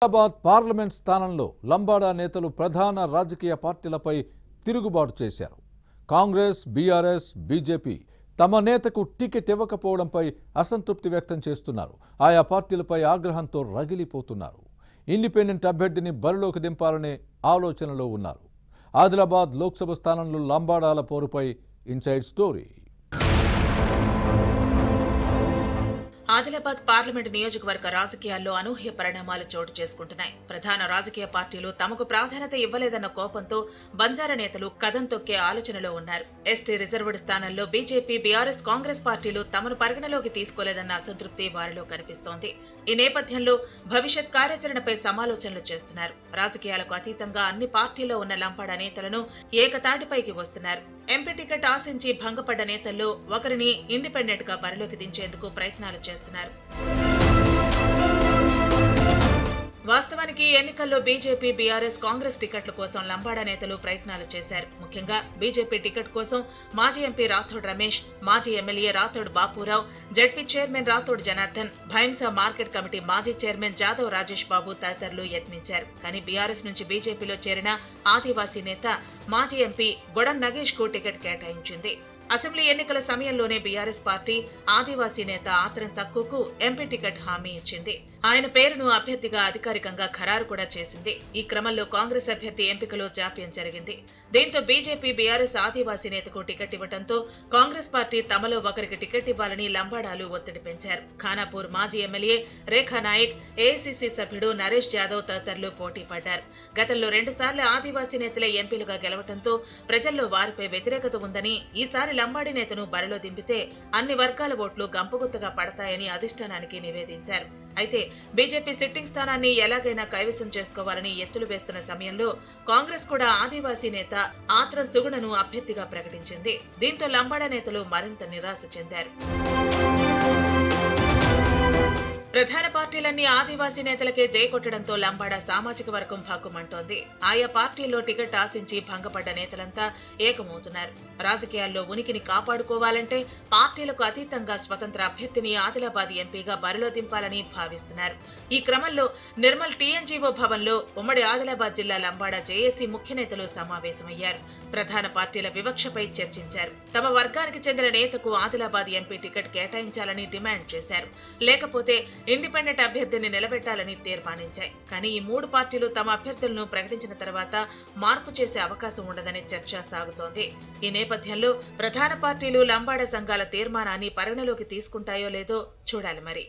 Hyderabad parliament స్థానంలో లంబాడా నేతలు ప్రధాన రాజకీయ పార్టీలపై తిరుగుబాటు చేశారు. కాంగ్రెస్, బీఆర్ఎస్, బీజేపీ తమ నేతకు టికెట్ ఇవ్వకపోవడంపై అసంతృప్తి వ్యక్తం చేస్తున్నారు. ఆయా పార్టీలపై ఆగ్రహంతో రగిలిపోతున్నారు. ఇండిపెండెంట్ అభ్యర్థిని బరిలోకి దింపాలనే ఆలోచనలో ఉన్నారు. ఆదిలాబాద్ లోక్సభ స్థానంలో లంబాడాల పోరుపై ఇన్సైడ్ స్టోరీ. ఆదిలాబాద్ పార్లమెంటు నియోజకవర్గ రాజకీయాల్లో అనూహ్య పరిణామాలు చోటు చేసుకుంటున్నాయి. ప్రధాన రాజకీయ పార్టీలు తమకు ప్రాధాన్యత ఇవ్వలేదన్న కోపంతో బంజారా నేతలు కదం తొక్కే ఆలోచనలో ఉన్నారు. ఎస్టీ రిజర్వ్డ్ స్థానంలో బీజేపీ, బీఆర్ఎస్, కాంగ్రెస్ పార్టీలు తమను పరిగణలోకి తీసుకోలేదన్న అసంతృప్తి వారిలో కనిపిస్తోంది. ఈ నేపథ్యంలో భవిష్యత్ కార్యాచరణపై సమాలోచనలు చేస్తున్నారు. రాజకీయాలకు అతీతంగా అన్ని పార్టీల్లో ఉన్న లంబాడా నేతలను ఏకతాటిపైకి వస్తున్నారు. ఎంపీ టికెట్ ఆశించి భంగపడ్డ నేతల్లో ఒకరిని ఇండిపెండెంట్ గా బరిలోకి దించేందుకు ప్రయత్నాలు చేస్తున్నారు. వాస్తవానికి ఎన్నికల్లో బీజేపీ, బీఆర్ఎస్, కాంగ్రెస్ టికెట్ల కోసం లంబాడా నేతలు ప్రయత్నాలు చేశారు. ముఖ్యంగా బీజేపీ టికెట్ కోసం మాజీ ఎంపీ రాథోడ్ రమేష్, మాజీ MLA Rathod Bapurao, ZP chairman Rathod Janardhan, Bhainsa market committee మాజీ చైర్మన్ జాదవ్ రాజేష్ బాబు తదితరులు యత్నించారు. కానీ బీఆర్ఎస్ నుంచి బీజేపీలో చేరిన ఆదివాసీ నేత మాజీ ఎంపీ గొడం నగేష్ కు టికెట్ కేటాయించింది. అసెంబ్లీ ఎన్నికల సమయంలోనే బీఆర్ఎస్ పార్టీ ఆదివాసీ నేత ఆత్రం సక్కుకు ఎంపీ టికెట్ హామీ ఇచ్చింది. ఆయన పేరును అభ్యర్థిగా అధికారికంగా ఖరారు కూడా చేసింది. ఈ క్రమంలో కాంగ్రెస్ అభ్యర్థి ఎంపికలో జాప్యం జరిగింది. దీంతో బీజేపీ, బీఆర్ఎస్ ఆదివాసీ నేతకు టికెట్ ఇవ్వడంతో కాంగ్రెస్ పార్టీ తమలో ఒకరికి టికెట్ ఇవ్వాలని లంబాడాలు ఒత్తిడి పెంచారు. ఖానాపూర్ మాజీ ఎమ్మెల్యే రేఖా నాయక్, ఏఐసీసీ సభ్యుడు నరేష్ జాదవ్ తదితరులు పోటీ పడ్డారు. గతంలో 2 సార్లు ఆదివాసీ నేతలే ఎంపీలుగా గెలవడంతో ప్రజల్లో వారిపై వ్యతిరేకత ఉందని, ఈసారి లంబాడీ నేతను బరిలో దింపితే అన్ని వర్గాల ఓట్లు గంపగుత్తగా పడతాయని అధిష్టానానికి నివేదించారు. అయితే బీజేపీ సిట్టింగ్ స్థానాన్ని ఎలాగైనా కైవసం చేసుకోవాలని ఎత్తులు వేస్తున్న సమయంలో కాంగ్రెస్ కూడా ఆదివాసీ నేత ఆత్రం సుగుణను అభ్యర్థిగా ప్రకటించింది. దీంతో లంబాడా నేతలు మరింత నిరాశ చెందారు. ప్రధాన పార్టీలన్నీ ఆదివాసీ నేతలకే జై కొట్టడంతో లంబాడా సామాజిక వర్గం భగ్గుమంటోంది. ఆయా పార్టీల్లో టికెట్ ఆశించి భంగపడ్డ నేతలంతా ఏకమవుతున్నారు. రాజకీయాల్లో ఉనికిని కాపాడుకోవాలంటే పార్టీలకు అతీతంగా స్వతంత్ర అభ్యర్థిని ఆదిలాబాద్ ఎంపీగా బరిలో దింపాలని భావిస్తున్నారు. ఈ క్రమంలో నిర్మల్ టీఎన్జీఓ భవన్లో ఉమ్మడి ఆదిలాబాద్ జిల్లా లంబాడా జేఏసీ ముఖ్య నేతలు సమావేశమయ్యారు. ప్రధాన పార్టీల వివక్షపై చర్చించారు. తమ వర్గానికి చెందిన నేతకు ఆదిలాబాద్ ఎంపీ టికెట్ కేటాయించాలని డిమాండ్ చేశారు. లేకపోతే ఇండిపెండెంట్ అభ్యర్థిని నిలబెట్టాలని తీర్మానించాయి. కానీ ఈ 3 పార్టీలు తమ అభ్యర్థులను ప్రకటించిన తర్వాత మార్పు చేసే అవకాశం ఉండదని చర్చ సాగుతోంది. ఈ నేపథ్యంలో ప్రధాన పార్టీలు లంబాడా సంఘాల తీర్మానాన్ని పరిగణలోకి తీసుకుంటాయో లేదో చూడాలి మరి.